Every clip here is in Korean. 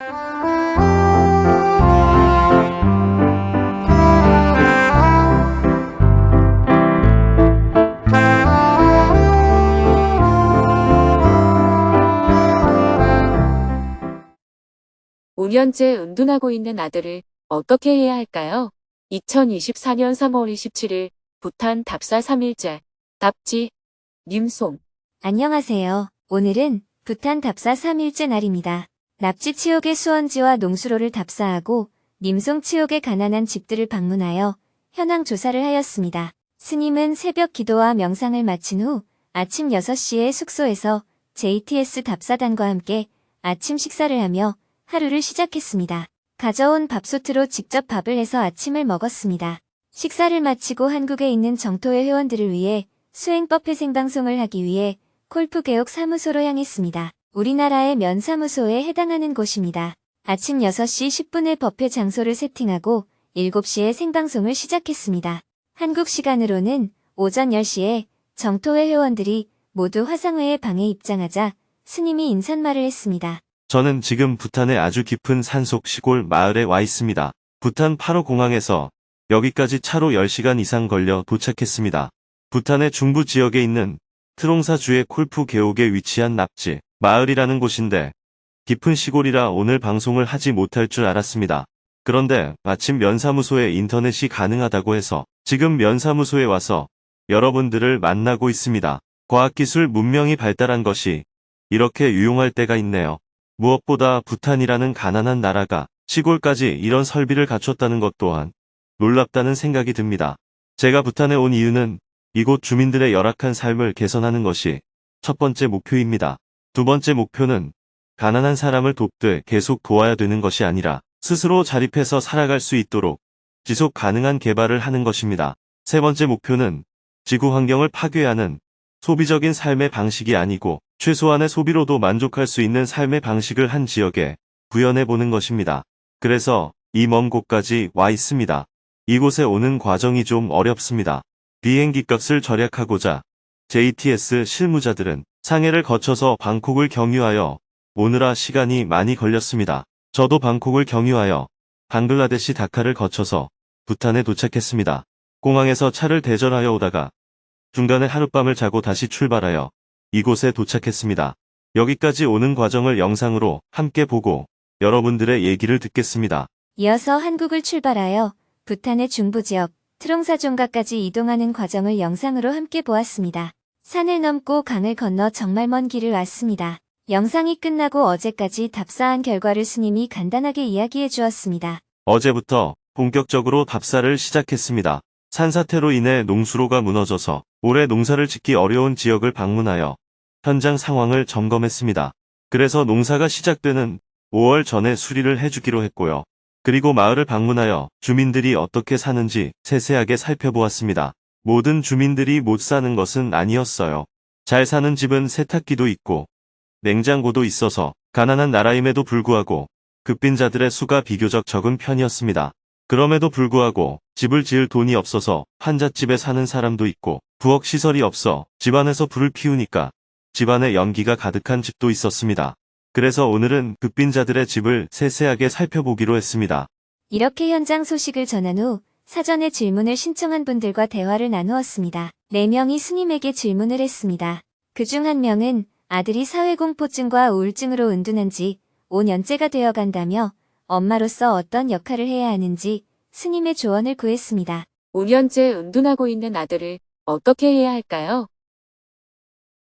5년째 은둔하고 있는 아들을 어떻게 해야 할까요? 2024년 3월 27일 부탄 답사 3일째 답지 님송 안녕하세요. 오늘은 부탄 답사 3일째 날입니다. 납치 치옥의 수원지와 농수로를 답사하고 님송 치옥의 가난한 집들을 방문하여 현황 조사를 하였습니다. 스님은 새벽 기도와 명상을 마친 후 아침 6시에 숙소에서 JTS 답사단과 함께 아침 식사를 하며 하루를 시작했습니다. 가져온 밥솥으로 직접 밥을 해서 아침을 먹었습니다. 식사를 마치고 한국에 있는 정토회 회원들을 위해 수행법회 생방송을 하기 위해 콜프개옥 사무소로 향했습니다. 우리나라의 면사무소에 해당하는 곳입니다. 아침 6시 10분에 법회 장소를 세팅하고 7시에 생방송을 시작했습니다. 한국 시간으로는 오전 10시에 정토회 회원들이 모두 화상회의 방에 입장하자 스님이 인사말을 했습니다. 저는 지금 부탄의 아주 깊은 산속 시골 마을에 와 있습니다. 부탄 8호 공항에서 여기까지 차로 10시간 이상 걸려 도착했습니다. 부탄의 중부 지역에 있는 트롱사주의 콜프개옥에 위치한 납치 마을이라는 곳인데 깊은 시골이라 오늘 방송을 하지 못할 줄 알았습니다. 그런데 마침 면사무소에 인터넷이 가능하다고 해서 지금 면사무소에 와서 여러분들을 만나고 있습니다. 과학기술 문명이 발달한 것이 이렇게 유용할 때가 있네요. 무엇보다 부탄이라는 가난한 나라가 시골까지 이런 설비를 갖췄다는 것 또한 놀랍다는 생각이 듭니다. 제가 부탄에 온 이유는 이곳 주민들의 열악한 삶을 개선하는 것이 첫 번째 목표입니다. 두 번째 목표는 가난한 사람을 돕되 계속 도와야 되는 것이 아니라 스스로 자립해서 살아갈 수 있도록 지속 가능한 개발을 하는 것입니다. 세 번째 목표는 지구 환경을 파괴하는 소비적인 삶의 방식이 아니고 최소한의 소비로도 만족할 수 있는 삶의 방식을 한 지역에 구현해 보는 것입니다. 그래서 이 먼 곳까지 와 있습니다. 이곳에 오는 과정이 좀 어렵습니다. 비행기 값을 절약하고자 JTS 실무자들은 상해를 거쳐서 방콕을 경유하여 오느라 시간이 많이 걸렸습니다. 저도 방콕을 경유하여 방글라데시 다카를 거쳐서 부탄에 도착했습니다. 공항에서 차를 대절하여 오다가 중간에 하룻밤을 자고 다시 출발하여 이곳에 도착했습니다. 여기까지 오는 과정을 영상으로 함께 보고 여러분들의 얘기를 듣겠습니다. 이어서 한국을 출발하여 부탄의 중부지역 트롱사종가까지 이동하는 과정을 영상으로 함께 보았습니다. 산을 넘고 강을 건너 정말 먼 길을 왔습니다. 영상이 끝나고 어제까지 답사한 결과를 스님이 간단하게 이야기해 주었습니다. 어제부터 본격적으로 답사를 시작했습니다. 산사태로 인해 농수로가 무너져서 올해 농사를 짓기 어려운 지역을 방문하여 현장 상황을 점검했습니다. 그래서 농사가 시작되는 5월 전에 수리를 해주기로 했고요. 그리고 마을을 방문하여 주민들이 어떻게 사는지 세세하게 살펴보았습니다. 모든 주민들이 못 사는 것은 아니었어요. 잘 사는 집은 세탁기도 있고 냉장고도 있어서 가난한 나라임에도 불구하고 급빈자들의 수가 비교적 적은 편이었습니다. 그럼에도 불구하고 집을 지을 돈이 없어서 환잣집에 사는 사람도 있고 부엌 시설이 없어 집안에서 불을 피우니까 집안에 연기가 가득한 집도 있었습니다. 그래서 오늘은 급빈자들의 집을 세세하게 살펴보기로 했습니다. 이렇게 현장 소식을 전한 후 사전에 질문을 신청한 분들과 대화를 나누었습니다. 4명이 스님에게 질문을 했습니다. 그중 1명은 아들이 사회공포증과 우울증으로 은둔한 지 5년째가 되어간다며 엄마로서 어떤 역할을 해야 하는지 스님의 조언을 구했습니다. 5년째 은둔하고 있는 아들을 어떻게 해야 할까요?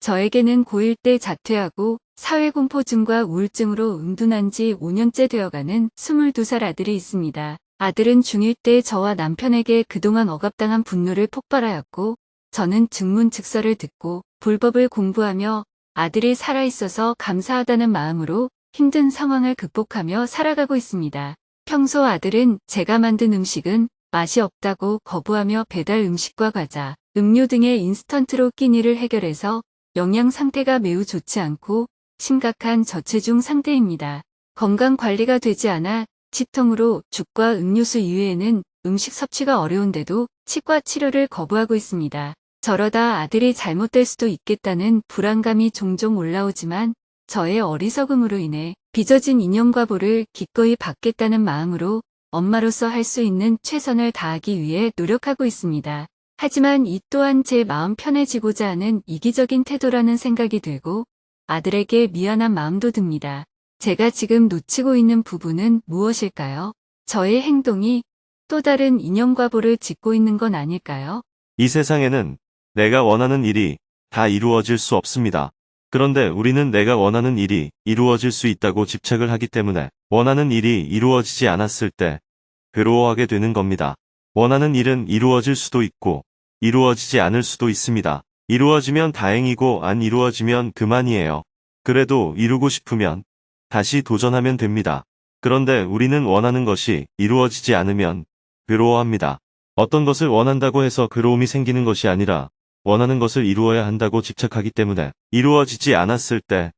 저에게는 고1 때 자퇴하고 사회공포증과 우울증으로 은둔한 지 5년째 되어가는 22살 아들이 있습니다. 아들은 중1 때 저와 남편에게 그동안 억압당한 분노를 폭발하였고 저는 증문즉서를 듣고 불법을 공부하며 아들이 살아있어서 감사하다는 마음으로 힘든 상황을 극복하며 살아가고 있습니다. 평소 아들은 제가 만든 음식은 맛이 없다고 거부하며 배달 음식과 과자, 음료 등의 인스턴트로 끼니를 해결해서 영양 상태가 매우 좋지 않고 심각한 저체중 상태입니다. 건강 관리가 되지 않아 치통으로 죽과 음료수 이외에는 음식 섭취가 어려운데도 치과 치료를 거부하고 있습니다. 저러다 아들이 잘못될 수도 있겠다는 불안감이 종종 올라오지만 저의 어리석음으로 인해 빚어진 인연과보를 기꺼이 받겠다는 마음으로 엄마로서 할 수 있는 최선을 다하기 위해 노력하고 있습니다. 하지만 이 또한 제 마음 편해지고자 하는 이기적인 태도라는 생각이 들고 아들에게 미안한 마음도 듭니다. 제가 지금 놓치고 있는 부분은 무엇일까요? 저의 행동이 또 다른 인연과보를 짓고 있는 건 아닐까요? 이 세상에는 내가 원하는 일이 다 이루어질 수 없습니다. 그런데 우리는 내가 원하는 일이 이루어질 수 있다고 집착을 하기 때문에 원하는 일이 이루어지지 않았을 때 괴로워하게 되는 겁니다. 원하는 일은 이루어질 수도 있고 이루어지지 않을 수도 있습니다. 이루어지면 다행이고 안 이루어지면 그만이에요. 그래도 이루고 싶으면 다시 도전하면 됩니다. 그런데 우리는 원하는 것이 이루어지지 않으면 괴로워합니다. 어떤 것을 원한다고 해서 괴로움이 생기는 것이 아니라 원하는 것을 이루어야 한다고 집착하기 때문에 이루어지지 않았을 때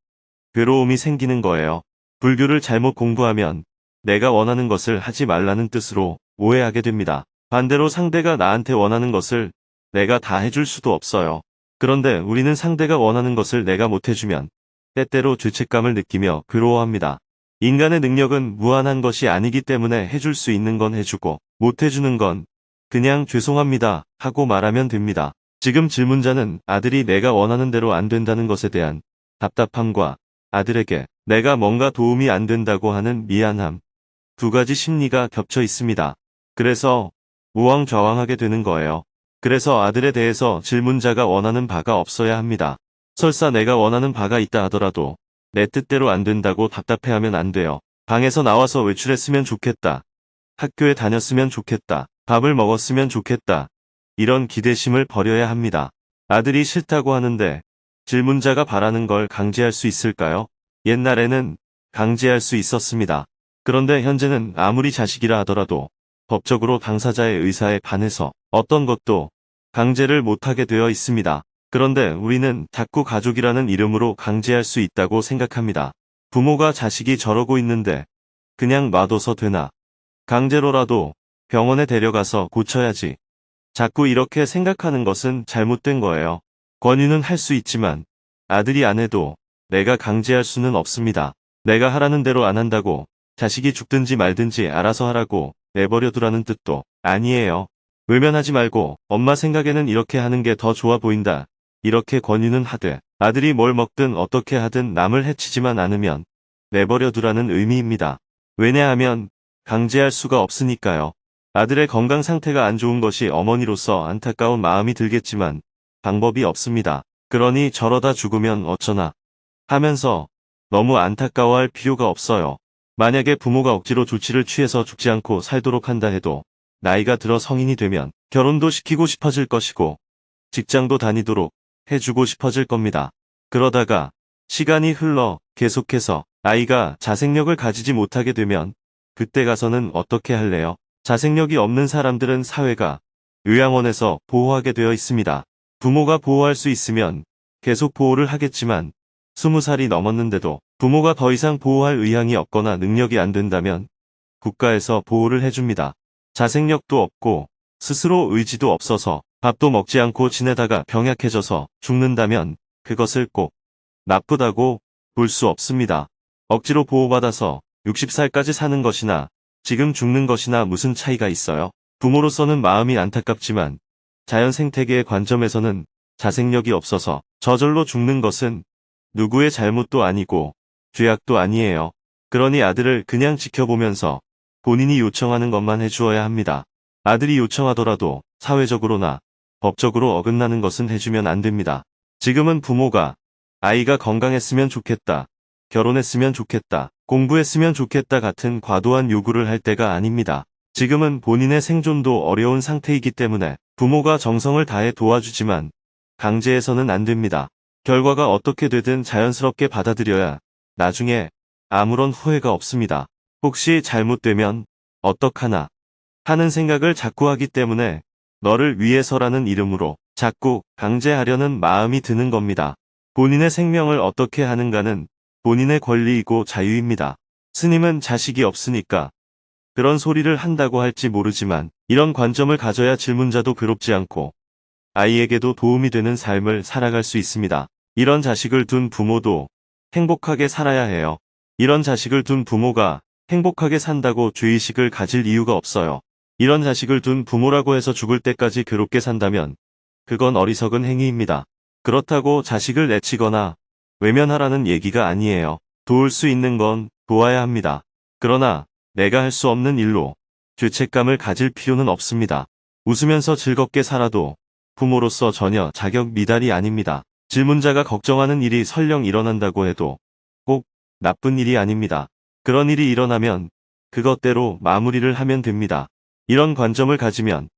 괴로움이 생기는 거예요. 불교를 잘못 공부하면 내가 원하는 것을 하지 말라는 뜻으로 오해하게 됩니다. 반대로 상대가 나한테 원하는 것을 내가 다 해줄 수도 없어요. 그런데 우리는 상대가 원하는 것을 내가 못 해주면 때때로 죄책감을 느끼며 괴로워합니다. 인간의 능력은 무한한 것이 아니기 때문에 해줄 수 있는 건 해주고 못 해주는 건 그냥 죄송합니다 하고 말하면 됩니다. 지금 질문자는 아들이 내가 원하는 대로 안 된다는 것에 대한 답답함과 아들에게 내가 뭔가 도움이 안 된다고 하는 미안함, 두 가지 심리가 겹쳐 있습니다. 그래서 우왕좌왕하게 되는 거예요. 그래서 아들에 대해서 질문자가 원하는 바가 없어야 합니다. 설사 내가 원하는 바가 있다 하더라도 내 뜻대로 안 된다고 답답해하면 안 돼요. 방에서 나와서 외출했으면 좋겠다. 학교에 다녔으면 좋겠다. 밥을 먹었으면 좋겠다. 이런 기대심을 버려야 합니다. 아들이 싫다고 하는데 질문자가 바라는 걸 강제할 수 있을까요? 옛날에는 강제할 수 있었습니다. 그런데 현재는 아무리 자식이라 하더라도 법적으로 당사자의 의사에 반해서 어떤 것도 강제를 못하게 되어 있습니다. 그런데 우리는 자꾸 가족이라는 이름으로 강제할 수 있다고 생각합니다. 부모가 자식이 저러고 있는데 그냥 놔둬서 되나? 강제로라도 병원에 데려가서 고쳐야지. 자꾸 이렇게 생각하는 것은 잘못된 거예요. 권유는 할 수 있지만 아들이 안 해도 내가 강제할 수는 없습니다. 내가 하라는 대로 안 한다고 자식이 죽든지 말든지 알아서 하라고 내버려 두라는 뜻도 아니에요. 외면하지 말고 엄마 생각에는 이렇게 하는 게 더 좋아 보인다. 이렇게 권유는 하되 아들이 뭘 먹든 어떻게 하든 남을 해치지만 않으면 내버려 두라는 의미입니다. 왜냐하면 강제할 수가 없으니까요. 아들의 건강 상태가 안 좋은 것이 어머니로서 안타까운 마음이 들겠지만 방법이 없습니다. 그러니 저러다 죽으면 어쩌나 하면서 너무 안타까워할 필요가 없어요. 만약에 부모가 억지로 조치를 취해서 죽지 않고 살도록 한다 해도 나이가 들어 성인이 되면 결혼도 시키고 싶어질 것이고 직장도 다니도록 해주고 싶어질 겁니다. 그러다가 시간이 흘러 계속해서 아이가 자생력을 가지지 못하게 되면 그때 가서는 어떻게 할래요? 자생력이 없는 사람들은 사회가 요양원에서 보호하게 되어 있습니다. 부모가 보호할 수 있으면 계속 보호를 하겠지만 20살이 넘었는데도 부모가 더 이상 보호할 의향이 없거나 능력이 안 된다면 국가에서 보호를 해줍니다. 자생력도 없고 스스로 의지도 없어서 밥도 먹지 않고 지내다가 병약해져서 죽는다면 그것을 꼭 나쁘다고 볼 수 없습니다. 억지로 보호받아서 60살까지 사는 것이나 지금 죽는 것이나 무슨 차이가 있어요? 부모로서는 마음이 안타깝지만 자연 생태계의 관점에서는 자생력이 없어서 저절로 죽는 것은 누구의 잘못도 아니고 죄악도 아니에요. 그러니 아들을 그냥 지켜보면서 본인이 요청하는 것만 해주어야 합니다. 아들이 요청하더라도 사회적으로나 법적으로 어긋나는 것은 해주면 안 됩니다. 지금은 부모가 아이가 건강했으면 좋겠다, 결혼했으면 좋겠다, 공부했으면 좋겠다 같은 과도한 요구를 할 때가 아닙니다. 지금은 본인의 생존도 어려운 상태이기 때문에 부모가 정성을 다해 도와주지만 강제해서는 안 됩니다. 결과가 어떻게 되든 자연스럽게 받아들여야 나중에 아무런 후회가 없습니다. 혹시 잘못되면 어떡하나 하는 생각을 자꾸 하기 때문에 너를 위해서라는 이름으로 자꾸 강제하려는 마음이 드는 겁니다. 본인의 생명을 어떻게 하는가는 본인의 권리이고 자유입니다. 스님은 자식이 없으니까 그런 소리를 한다고 할지 모르지만 이런 관점을 가져야 질문자도 괴롭지 않고 아이에게도 도움이 되는 삶을 살아갈 수 있습니다. 이런 자식을 둔 부모도 행복하게 살아야 해요. 이런 자식을 둔 부모가 행복하게 산다고 죄의식을 가질 이유가 없어요. 이런 자식을 둔 부모라고 해서 죽을 때까지 괴롭게 산다면 그건 어리석은 행위입니다. 그렇다고 자식을 내치거나 외면하라는 얘기가 아니에요. 도울 수 있는 건 도와야 합니다. 그러나 내가 할 수 없는 일로 죄책감을 가질 필요는 없습니다. 웃으면서 즐겁게 살아도 부모로서 전혀 자격 미달이 아닙니다. 질문자가 걱정하는 일이 설령 일어난다고 해도 꼭 나쁜 일이 아닙니다. 그런 일이 일어나면 그것대로 마무리를 하면 됩니다. 이런 관점을 가지면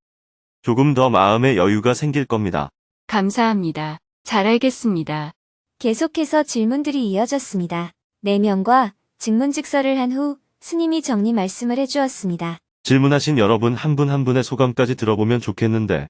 조금 더 마음의 여유가 생길 겁니다. 감사합니다. 잘 알겠습니다. 계속해서 질문들이 이어졌습니다. 4명과 증문즉서를 한 후 스님이 정리 말씀을 해주었습니다. 질문하신 여러분 한 분 한 분의 소감까지 들어보면 좋겠는데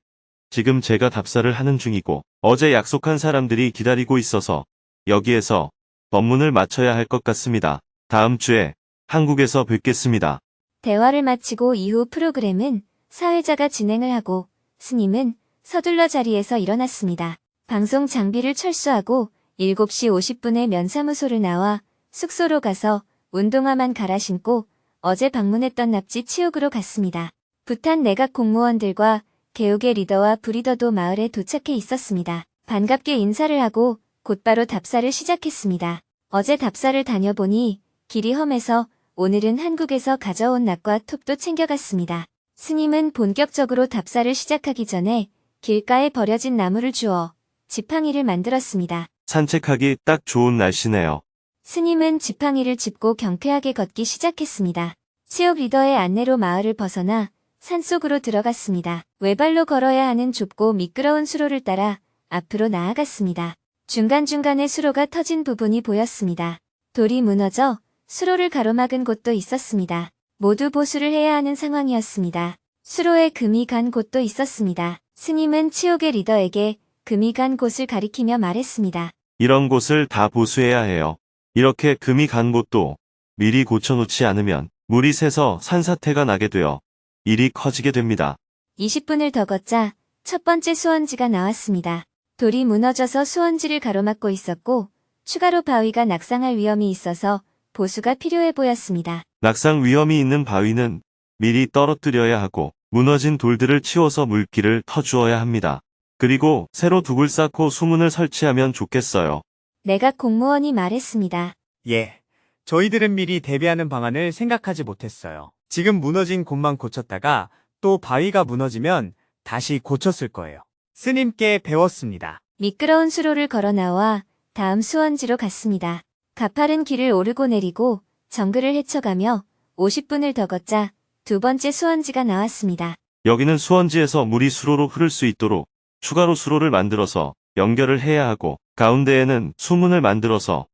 지금 제가 답사를 하는 중이고 어제 약속한 사람들이 기다리고 있어서 여기에서 법문을 마쳐야 할 것 같습니다. 다음 주에 한국에서 뵙겠습니다. 대화를 마치고 이후 프로그램은 사회자가 진행을 하고 스님은 서둘러 자리에서 일어났습니다. 방송 장비를 철수하고 7시 50분에 면사무소를 나와 숙소로 가서 운동화만 갈아 신고 어제 방문했던 납치 치옥으로 갔습니다. 부탄 내각 공무원들과 개옥의 리더와 부리더도 마을에 도착해 있었습니다. 반갑게 인사를 하고 곧바로 답사를 시작했습니다. 어제 답사를 다녀보니 길이 험해서 오늘은 한국에서 가져온 낫과 톱도 챙겨갔습니다. 스님은 본격적으로 답사를 시작하기 전에 길가에 버려진 나무를 주워 지팡이를 만들었습니다. 산책하기 딱 좋은 날씨네요. 스님은 지팡이를 짚고 경쾌하게 걷기 시작했습니다. 치옥 리더의 안내로 마을을 벗어나 산속으로 들어갔습니다. 외발로 걸어야 하는 좁고 미끄러운 수로를 따라 앞으로 나아갔습니다. 중간중간에 수로가 터진 부분이 보였습니다. 돌이 무너져 수로를 가로막은 곳도 있었습니다. 모두 보수를 해야 하는 상황이었습니다. 수로에 금이 간 곳도 있었습니다. 스님은 치옥의 리더에게 금이 간 곳을 가리키며 말했습니다. 이런 곳을 다 보수해야 해요. 이렇게 금이 간 곳도 미리 고쳐놓지 않으면 물이 새서 산사태가 나게 되어 일이 커지게 됩니다. 20분을 더 걷자 첫 번째 수원지가 나왔습니다. 돌이 무너져서 수원지를 가로막고 있었고 추가로 바위가 낙상할 위험이 있어서 보수가 필요해 보였습니다. 낙상 위험이 있는 바위는 미리 떨어뜨려야 하고 무너진 돌들을 치워서 물길을 터주어야 합니다. 그리고 새로 둑을 쌓고 수문을 설치하면 좋겠어요. 내각 공무원이 말했습니다. 예. 저희들은 미리 대비하는 방안을 생각하지 못했어요. 지금 무너진 곳만 고쳤다가 또 바위가 무너지면 다시 고쳤을 거예요. 스님께 배웠습니다. 미끄러운 수로를 걸어 나와 다음 수원지로 갔습니다. 가파른 길을 오르고 내리고 정글을 헤쳐가며 50분을 더 걷자 두 번째 수원지가 나왔습니다. 여기는 수원지에서 물이 수로로 흐를 수 있도록 추가로 수로를 만들어서 연결을 해야 하고 가운데에는 수문을 만들어서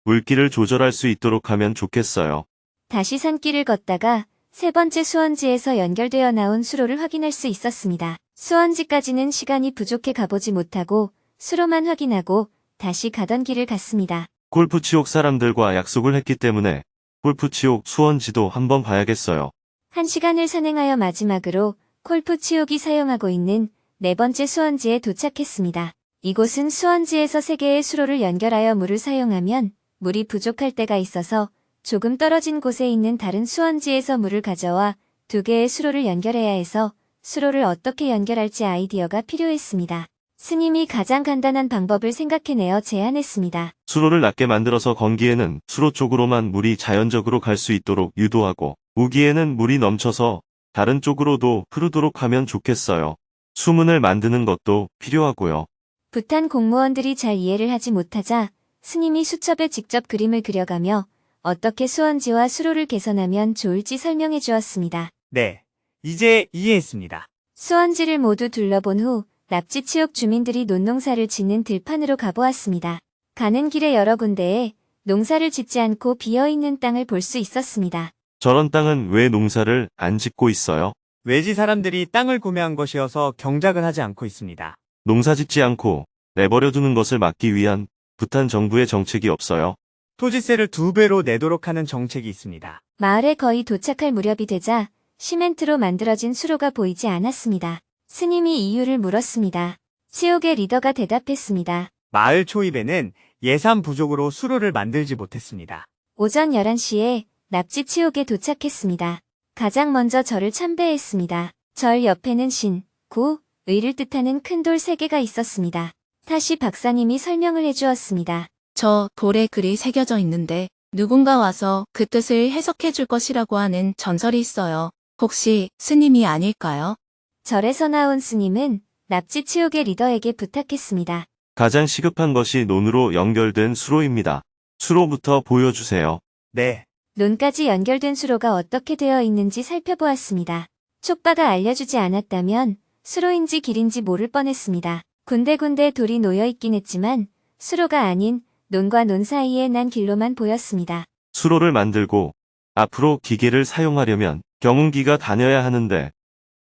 물길을 조절할 수 있도록 하면 좋겠어요. 다시 산길을 걷다가 세 번째 수원지에서 연결되어 나온 수로를 확인할 수 있었습니다. 수원지까지는 시간이 부족해 가보지 못하고 수로만 확인하고 다시 가던 길을 갔습니다. 골프치옥 사람들과 약속을 했기 때문에 골프치옥 수원지도 한번 봐야겠어요. 1시간을 산행하여 마지막으로 콜프치옥이 사용하고 있는 네 번째 수원지에 도착했습니다. 이곳은 수원지에서 3개의 수로를 연결하여 물을 사용하면 물이 부족할 때가 있어서 조금 떨어진 곳에 있는 다른 수원지에서 물을 가져와 2개의 수로를 연결해야 해서 수로를 어떻게 연결할지 아이디어가 필요했습니다. 스님이 가장 간단한 방법을 생각해내어 제안했습니다. 수로를 낮게 만들어서 건기에는 수로 쪽으로만 물이 자연적으로 갈 수 있도록 유도하고 우기에는 물이 넘쳐서 다른 쪽으로도 흐르도록 하면 좋겠어요. 수문을 만드는 것도 필요하고요. 부탄 공무원들이 잘 이해를 하지 못하자 스님이 수첩에 직접 그림을 그려가며 어떻게 수원지와 수로를 개선하면 좋을지 설명해 주었습니다. 네. 이제 이해했습니다. 수원지를 모두 둘러본 후 납치치옥 주민들이 논농사를 짓는 들판으로 가보았습니다. 가는 길에 여러 군데에 농사를 짓지 않고 비어있는 땅을 볼 수 있었습니다. 저런 땅은 왜 농사를 안 짓고 있어요? 외지 사람들이 땅을 구매한 것이어서 경작을 하지 않고 있습니다. 농사 짓지 않고 내버려 두는 것을 막기 위한 부탄 정부의 정책이 없어요. 토지세를 2배로 내도록 하는 정책이 있습니다. 마을에 거의 도착할 무렵이 되자 시멘트로 만들어진 수로가 보이지 않았습니다. 스님이 이유를 물었습니다. 치옥의 리더가 대답했습니다. 마을 초입에는 예산 부족으로 수로를 만들지 못했습니다. 오전 11시에 납치치옥에 도착했습니다. 가장 먼저 절을 참배했습니다. 절 옆에는 신, 구, 의를 뜻하는 큰 돌 3개가 있었습니다. 다시 박사님이 설명을 해주었습니다. 저 돌에 글이 새겨져 있는데 누군가 와서 그 뜻을 해석해 줄 것이라고 하는 전설이 있어요. 혹시 스님이 아닐까요? 절에서 나온 스님은 납치치옥의 리더에게 부탁했습니다. 가장 시급한 것이 논으로 연결된 수로입니다. 수로부터 보여주세요. 네, 논까지 연결된 수로가 어떻게 되어 있는지 살펴보았습니다. 촉바가 알려주지 않았다면 수로인지 길인지 모를 뻔했습니다. 군데군데 돌이 놓여 있긴 했지만 수로가 아닌 논과 논 사이에 난 길로만 보였습니다. 수로를 만들고 앞으로 기계를 사용하려면 경운기가 다녀야 하는데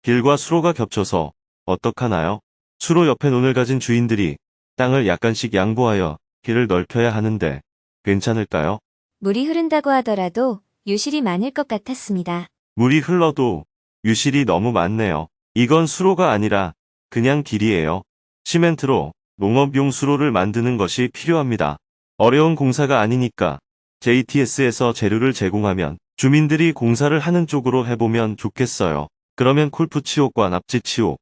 길과 수로가 겹쳐서 어떡하나요? 수로 옆에 논을 가진 주인들이 땅을 약간씩 양보하여 길을 넓혀야 하는데 괜찮을까요? 물이 흐른다고 하더라도 유실이 많을 것 같았습니다. 물이 흘러도 유실이 너무 많네요. 이건 수로가 아니라 그냥 길이에요. 시멘트로 농업용 수로를 만드는 것이 필요합니다. 어려운 공사가 아니니까 JTS에서 재료를 제공하면 주민들이 공사를 하는 쪽으로 해보면 좋겠어요. 그러면 콜프치옥과 납치치옥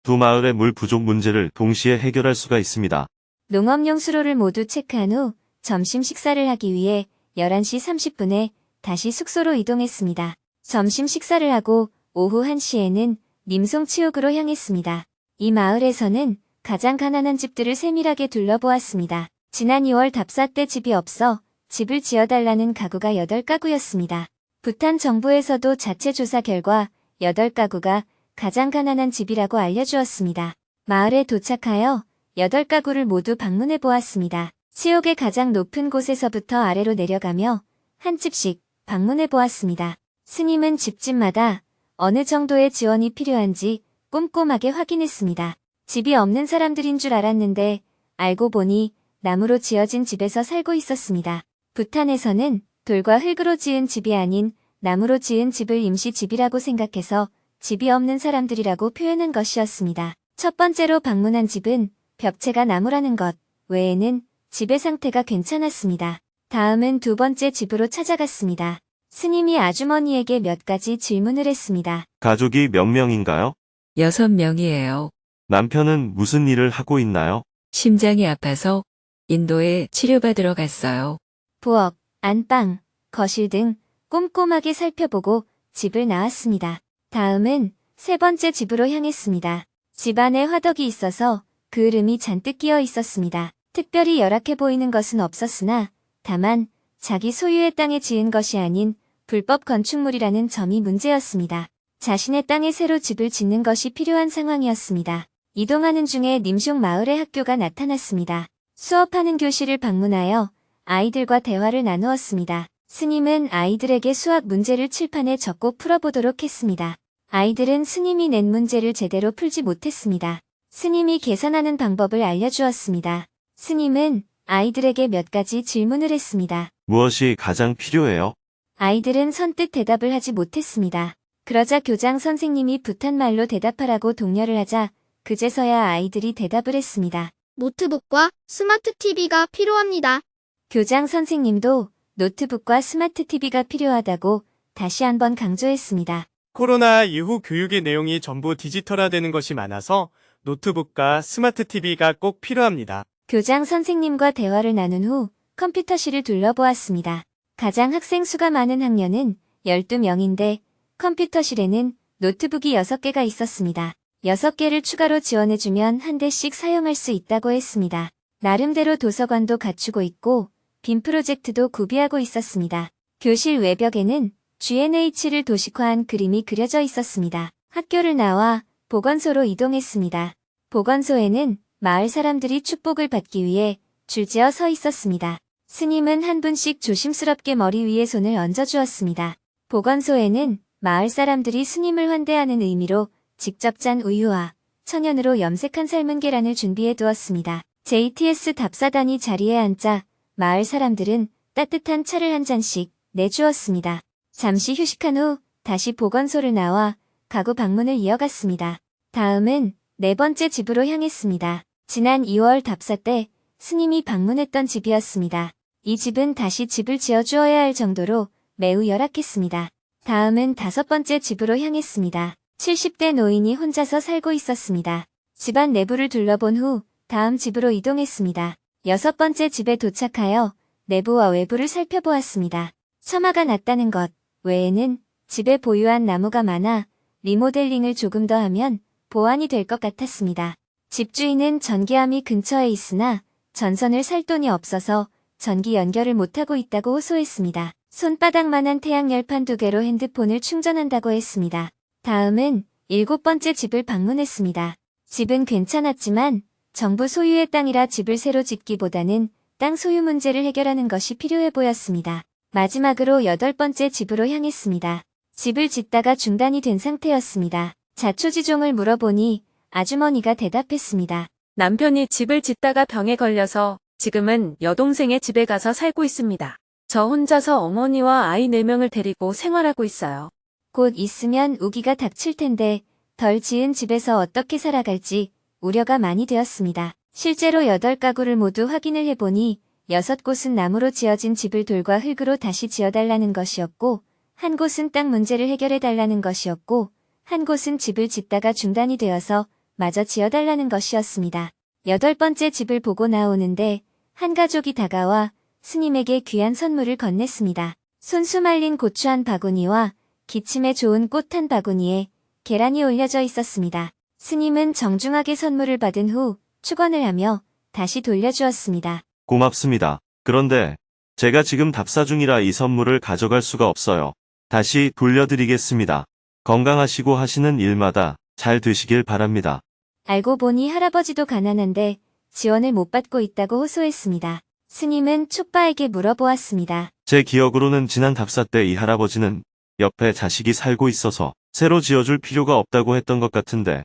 두 마을의 물 부족 문제를 동시에 해결할 수가 있습니다. 농업용 수로를 모두 체크한 후 점심 식사를 하기 위해 11시 30분에 다시 숙소로 이동했습니다. 점심 식사를 하고 오후 1시에는 님송치옥으로 향했습니다. 이 마을에서는 가장 가난한 집들을 세밀하게 둘러보았습니다. 지난 2월 답사 때 집이 없어 집을 지어달라는 가구가 8가구였습니다. 부탄 정부에서도 자체 조사 결과 8가구가 가장 가난한 집이라고 알려주었습니다. 마을에 도착하여 8가구를 모두 방문해 보았습니다. 치옥의 가장 높은 곳에서부터 아래로 내려가며 한 집씩 방문해 보았습니다. 스님은 집집마다 어느 정도의 지원이 필요한지 꼼꼼하게 확인했습니다. 집이 없는 사람들인 줄 알았는데 알고 보니 나무로 지어진 집에서 살고 있었습니다. 부탄에서는 돌과 흙으로 지은 집이 아닌 나무로 지은 집을 임시 집이라고 생각해서 집이 없는 사람들이라고 표현한 것이었습니다. 첫 번째로 방문한 집은 벽체가 나무라는 것 외에는 집의 상태가 괜찮았습니다. 다음은 두 번째 집으로 찾아갔습니다. 스님이 아주머니에게 몇 가지 질문을 했습니다. 가족이 몇 명인가요? 6명이에요. 남편은 무슨 일을 하고 있나요? 심장이 아파서 인도에 치료받으러 갔어요. 부엌, 안방, 거실 등 꼼꼼하게 살펴보고 집을 나왔습니다. 다음은 세 번째 집으로 향했습니다. 집 안에 화덕이 있어서 그을음이 잔뜩 끼어 있었습니다. 특별히 열악해 보이는 것은 없었으나 다만 자기 소유의 땅에 지은 것이 아닌 불법 건축물이라는 점이 문제였습니다. 자신의 땅에 새로 집을 짓는 것이 필요한 상황이었습니다. 이동하는 중에 님숑 마을의 학교가 나타났습니다. 수업하는 교실을 방문하여 아이들과 대화를 나누었습니다. 스님은 아이들에게 수학 문제를 칠판에 적고 풀어보도록 했습니다. 아이들은 스님이 낸 문제를 제대로 풀지 못했습니다. 스님이 계산하는 방법을 알려주었습니다. 스님은 아이들에게 몇 가지 질문을 했습니다. 무엇이 가장 필요해요? 아이들은 선뜻 대답을 하지 못했습니다. 그러자 교장 선생님이 부탄말로 대답하라고 독려를 하자 그제서야 아이들이 대답을 했습니다. 노트북과 스마트 TV가 필요합니다. 교장 선생님도 노트북과 스마트 TV가 필요하다고 다시 한번 강조했습니다. 코로나 이후 교육의 내용이 전부 디지털화되는 것이 많아서 노트북과 스마트 TV가 꼭 필요합니다. 교장 선생님과 대화를 나눈 후 컴퓨터실을 둘러보았습니다. 가장 학생 수가 많은 학년은 12명인데 컴퓨터실에는 노트북이 6개가 있었습니다. 6개를 추가로 지원해주면 한 대씩 사용할 수 있다고 했습니다. 나름대로 도서관도 갖추고 있고 빔 프로젝트도 구비하고 있었습니다. 교실 외벽에는 GNH를 도식화한 그림이 그려져 있었습니다. 학교를 나와 보건소로 이동했습니다. 보건소에는 마을 사람들이 축복을 받기 위해 줄지어 서 있었습니다. 스님은 한 분씩 조심스럽게 머리 위에 손을 얹어주었습니다. 보건소에는 마을 사람들이 스님을 환대하는 의미로 직접 짠 우유와 천연으로 염색한 삶은 계란을 준비해 두었습니다. JTS 답사단이 자리에 앉자 마을 사람들은 따뜻한 차를 한 잔씩 내주었습니다. 잠시 휴식한 후 다시 보건소를 나와 가구 방문을 이어갔습니다. 다음은 네 번째 집으로 향했습니다. 지난 2월 답사 때 스님이 방문했던 집이었습니다. 이 집은 다시 집을 지어주어야 할 정도로 매우 열악했습니다. 다음은 5번째 집으로 향했습니다. 70대 노인이 혼자서 살고 있었습니다. 집안 내부를 둘러본 후 다음 집으로 이동했습니다. 6번째 집에 도착하여 내부와 외부를 살펴보았습니다. 처마가 낮다는 것 외에는 집에 보유한 나무가 많아 리모델링을 조금 더 하면 보완이 될 것 같았습니다. 집주인은 전기함이 근처에 있으나 전선을 살 돈이 없어서 전기 연결을 못하고 있다고 호소했습니다. 손바닥만한 태양열판 2개로 핸드폰을 충전한다고 했습니다. 다음은 7번째 집을 방문했습니다. 집은 괜찮았지만 정부 소유의 땅이라 집을 새로 짓기보다는 땅 소유 문제를 해결하는 것이 필요해 보였습니다. 마지막으로 8번째 집으로 향했습니다. 집을 짓다가 중단이 된 상태였습니다. 자초지종을 물어보니 아주머니가 대답했습니다. 남편이 집을 짓다가 병에 걸려서 지금은 여동생의 집에 가서 살고 있습니다. 저 혼자서 어머니와 아이 4명을 데리고 생활하고 있어요. 곧 있으면 우기가 닥칠 텐데 덜 지은 집에서 어떻게 살아갈지 우려가 많이 되었습니다. 실제로 8가구를 모두 확인을 해보니 6곳은 나무로 지어진 집을 돌과 흙으로 다시 지어달라는 것이었고, 한 곳은 땅 문제를 해결해달라는 것이었고, 한 곳은 집을 짓다가 중단이 되어서 마저 지어달라는 것이었습니다. 8번째 집을 보고 나오는데 한 가족이 다가와 스님에게 귀한 선물을 건넸습니다. 손수 말린 고추 한 바구니와 기침에 좋은 꽃 한 바구니에 계란이 올려져 있었습니다. 스님은 정중하게 선물을 받은 후 축원을 하며 다시 돌려주었습니다. 고맙습니다. 그런데 제가 지금 답사 중이라 이 선물을 가져갈 수가 없어요. 다시 돌려드리겠습니다. 건강하시고 하시는 일마다 잘 되시길 바랍니다. 알고 보니 할아버지도 가난한데 지원을 못 받고 있다고 호소했습니다. 스님은 촉바에게 물어보았습니다. 제 기억으로는 지난 답사 때 이 할아버지는 옆에 자식이 살고 있어서 새로 지어줄 필요가 없다고 했던 것 같은데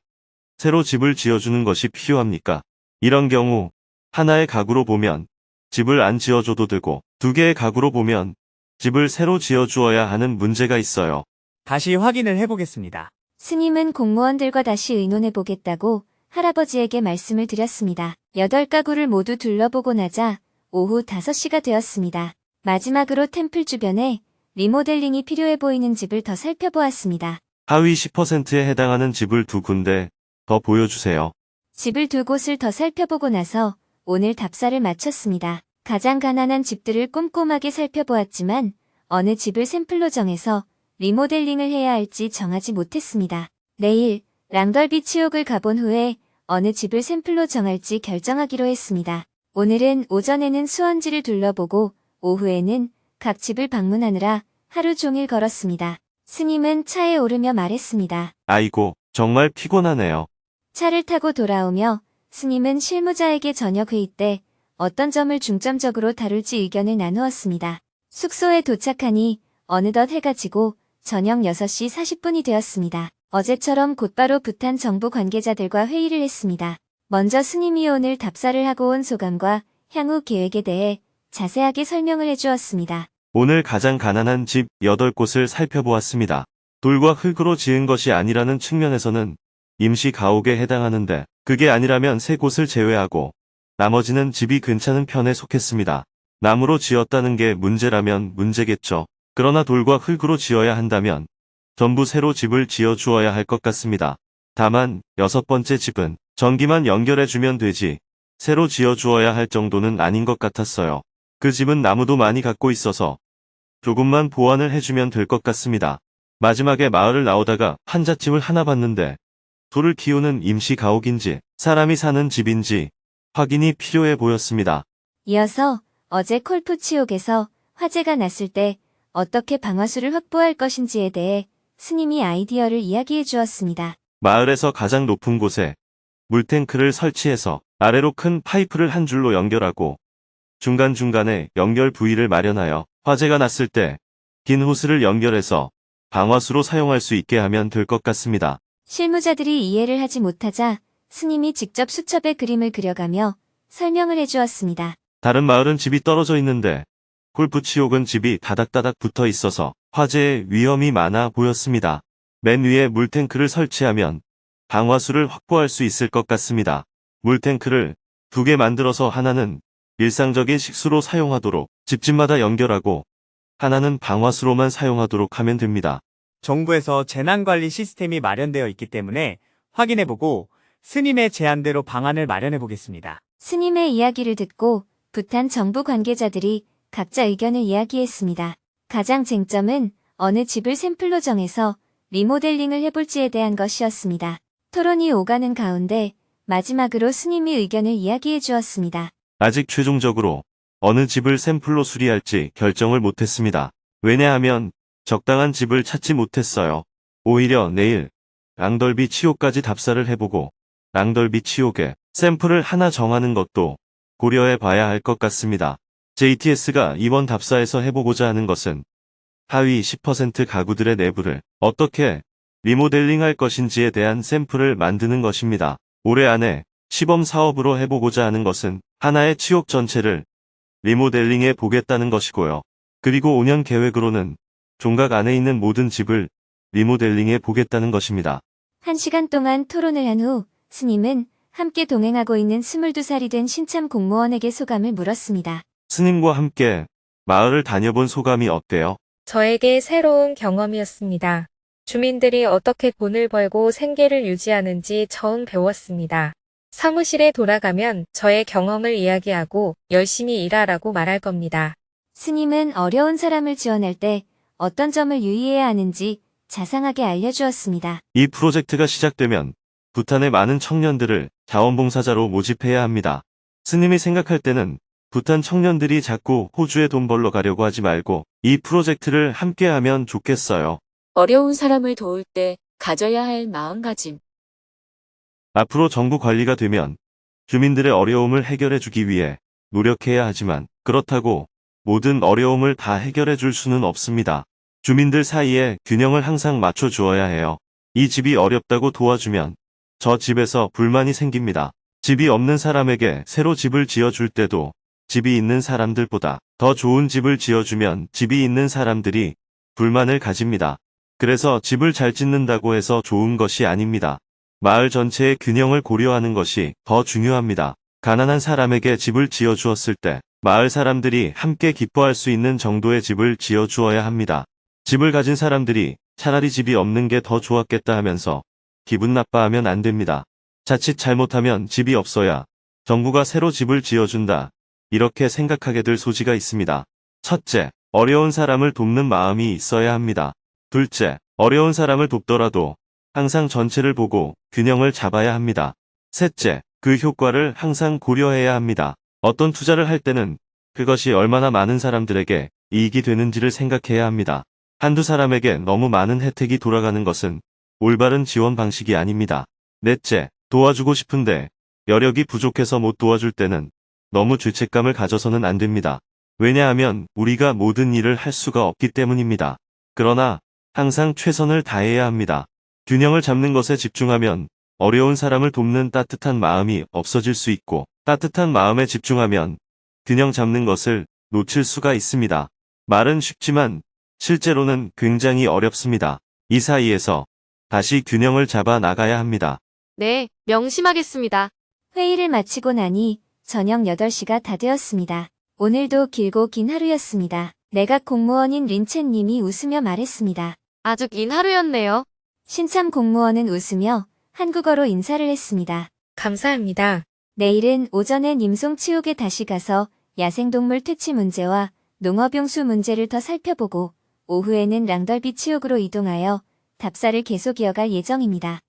새로 집을 지어주는 것이 필요합니까? 이런 경우 하나의 가구로 보면 집을 안 지어줘도 되고 2개의 가구로 보면 집을 새로 지어주어야 하는 문제가 있어요. 다시 확인을 해보겠습니다. 스님은 공무원들과 다시 의논해보겠다고 할아버지에게 말씀을 드렸습니다. 8가구를 모두 둘러보고 나자 오후 5시가 되었습니다. 마지막으로 템플 주변에 리모델링이 필요해 보이는 집을 더 살펴보았습니다. 하위 10%에 해당하는 집을 2군데 더 보여주세요. 집을 2곳을 더 살펴보고 나서 오늘 답사를 마쳤습니다. 가장 가난한 집들을 꼼꼼하게 살펴보았지만 어느 집을 샘플로 정해서 리모델링을 해야 할지 정하지 못했습니다. 내일 랑덜비 치옥을 가본 후에 어느 집을 샘플로 정할지 결정하기로 했습니다. 오늘은 오전에는 수원지를 둘러보고 오후에는 각 집을 방문하느라 하루 종일 걸었습니다. 스님은 차에 오르며 말했습니다. 아이고, 정말 피곤하네요. 차를 타고 돌아오며 스님은 실무자에게 저녁 회의 때 어떤 점을 중점적으로 다룰지 의견을 나누었습니다. 숙소에 도착하니 어느덧 해가 지고 저녁 6시 40분이 되었습니다. 어제처럼 곧바로 부탄 정부 관계자들과 회의를 했습니다. 먼저 스님이 오늘 답사를 하고 온 소감과 향후 계획에 대해 자세하게 설명을 해주었습니다. 오늘 가장 가난한 집 8곳을 살펴보았습니다. 돌과 흙으로 지은 것이 아니라는 측면에서는 임시 가옥에 해당하는데 그게 아니라면 3곳을 제외하고 나머지는 집이 괜찮은 편에 속했습니다. 나무로 지었다는 게 문제라면 문제겠죠. 그러나 돌과 흙으로 지어야 한다면 전부 새로 집을 지어 주어야 할 것 같습니다. 다만 6번째 집은 전기만 연결해주면 되지 새로 지어 주어야 할 정도는 아닌 것 같았어요. 그 집은 나무도 많이 갖고 있어서 조금만 보완을 해주면 될 것 같습니다. 마지막에 마을을 나오다가 한잣집을 하나 봤는데 돌을 키우는 임시 가옥인지 사람이 사는 집인지 확인이 필요해 보였습니다. 이어서 어제 콜프치옥에서 화재가 났을 때 어떻게 방화수를 확보할 것인지에 대해 스님이 아이디어를 이야기해 주었습니다. 마을에서 가장 높은 곳에 물탱크를 설치해서 아래로 큰 파이프를 한 줄로 연결하고 중간중간에 연결 부위를 마련하여 화재가 났을 때 긴 호스를 연결해서 방화수로 사용할 수 있게 하면 될 것 같습니다. 실무자들이 이해를 하지 못하자 스님이 직접 수첩에 그림을 그려가며 설명을 해주었습니다. 다른 마을은 집이 떨어져 있는데 골프치옥은 집이 다닥다닥 붙어 있어서 화재의 위험이 많아 보였습니다. 맨 위에 물탱크를 설치하면 방화수를 확보할 수 있을 것 같습니다. 물탱크를 2개 만들어서 하나는 일상적인 식수로 사용하도록 집집마다 연결하고 하나는 방화수로만 사용하도록 하면 됩니다. 정부에서 재난관리 시스템이 마련되어 있기 때문에 확인해보고 스님의 제안대로 방안을 마련해보겠습니다. 스님의 이야기를 듣고 부탄 정부 관계자들이 각자 의견을 이야기했습니다. 가장 쟁점은 어느 집을 샘플로 정해서 리모델링을 해볼지에 대한 것이었습니다. 토론이 오가는 가운데 마지막으로 스님이 의견을 이야기해 주었습니다. 아직 최종적으로 어느 집을 샘플로 수리할지 결정을 못했습니다. 왜냐하면 적당한 집을 찾지 못했어요. 오히려 내일 랑덜비 치옥까지 답사를 해보고 랑덜비 치옥에 샘플을 하나 정하는 것도 고려해 봐야 할 것 같습니다. JTS가 이번 답사에서 해보고자 하는 것은 하위 10% 가구들의 내부를 어떻게 리모델링할 것인지에 대한 샘플을 만드는 것입니다. 올해 안에 시범 사업으로 해보고자 하는 것은 하나의 치옥 전체를 리모델링해 보겠다는 것이고요. 그리고 5년 계획으로는 종각 안에 있는 모든 집을 리모델링해 보겠다는 것입니다. 1시간 동안 토론을 한 후 스님은 함께 동행하고 있는 22살이 된 신참 공무원에게 소감을 물었습니다. 스님과 함께 마을을 다녀본 소감이 어때요? 저에게 새로운 경험이었습니다. 주민들이 어떻게 돈을 벌고 생계를 유지하는지 처음 배웠습니다. 사무실에 돌아가면 저의 경험을 이야기하고 열심히 일하라고 말할 겁니다. 스님은 어려운 사람을 지원할 때 어떤 점을 유의해야 하는지 자상하게 알려주었습니다. 이 프로젝트가 시작되면 부탄의 많은 청년들을 자원봉사자로 모집해야 합니다. 스님이 생각할 때는 부탄 청년들이 자꾸 호주에 돈 벌러 가려고 하지 말고 이 프로젝트를 함께 하면 좋겠어요. 어려운 사람을 도울 때 가져야 할 마음가짐. 앞으로 정부 관리가 되면 주민들의 어려움을 해결해주기 위해 노력해야 하지만 그렇다고 모든 어려움을 다 해결해줄 수는 없습니다. 주민들 사이에 균형을 항상 맞춰주어야 해요. 이 집이 어렵다고 도와주면 저 집에서 불만이 생깁니다. 집이 없는 사람에게 새로 집을 지어줄 때도 집이 있는 사람들보다 더 좋은 집을 지어주면 집이 있는 사람들이 불만을 가집니다. 그래서 집을 잘 짓는다고 해서 좋은 것이 아닙니다. 마을 전체의 균형을 고려하는 것이 더 중요합니다. 가난한 사람에게 집을 지어주었을 때 마을 사람들이 함께 기뻐할 수 있는 정도의 집을 지어주어야 합니다. 집을 가진 사람들이 차라리 집이 없는 게 더 좋았겠다 하면서 기분 나빠하면 안 됩니다. 자칫 잘못하면 집이 없어야 정부가 새로 집을 지어준다. 이렇게 생각하게 될 소지가 있습니다. 첫째, 어려운 사람을 돕는 마음이 있어야 합니다. 둘째, 어려운 사람을 돕더라도 항상 전체를 보고 균형을 잡아야 합니다. 셋째, 그 효과를 항상 고려해야 합니다. 어떤 투자를 할 때는 그것이 얼마나 많은 사람들에게 이익이 되는지를 생각해야 합니다. 한두 사람에게 너무 많은 혜택이 돌아가는 것은 올바른 지원 방식이 아닙니다. 넷째, 도와주고 싶은데 여력이 부족해서 못 도와줄 때는 너무 죄책감을 가져서는 안 됩니다. 왜냐하면 우리가 모든 일을 할 수가 없기 때문입니다. 그러나 항상 최선을 다해야 합니다. 균형을 잡는 것에 집중하면 어려운 사람을 돕는 따뜻한 마음이 없어질 수 있고 따뜻한 마음에 집중하면 균형 잡는 것을 놓칠 수가 있습니다. 말은 쉽지만 실제로는 굉장히 어렵습니다. 이 사이에서 다시 균형을 잡아 나가야 합니다. 네, 명심하겠습니다. 회의를 마치고 나니 저녁 8시가 다 되었습니다. 오늘도 길고 긴 하루였습니다. 내각 공무원인 린첸님이 웃으며 말했습니다. 아주 긴 하루였네요. 신참 공무원은 웃으며 한국어로 인사를 했습니다. 감사합니다. 내일은 오전에 님송 치옥에 다시 가서 야생동물 퇴치 문제와 농업용수 문제를 더 살펴보고 오후에는 랑덜비 치옥으로 이동하여 답사를 계속 이어갈 예정입니다.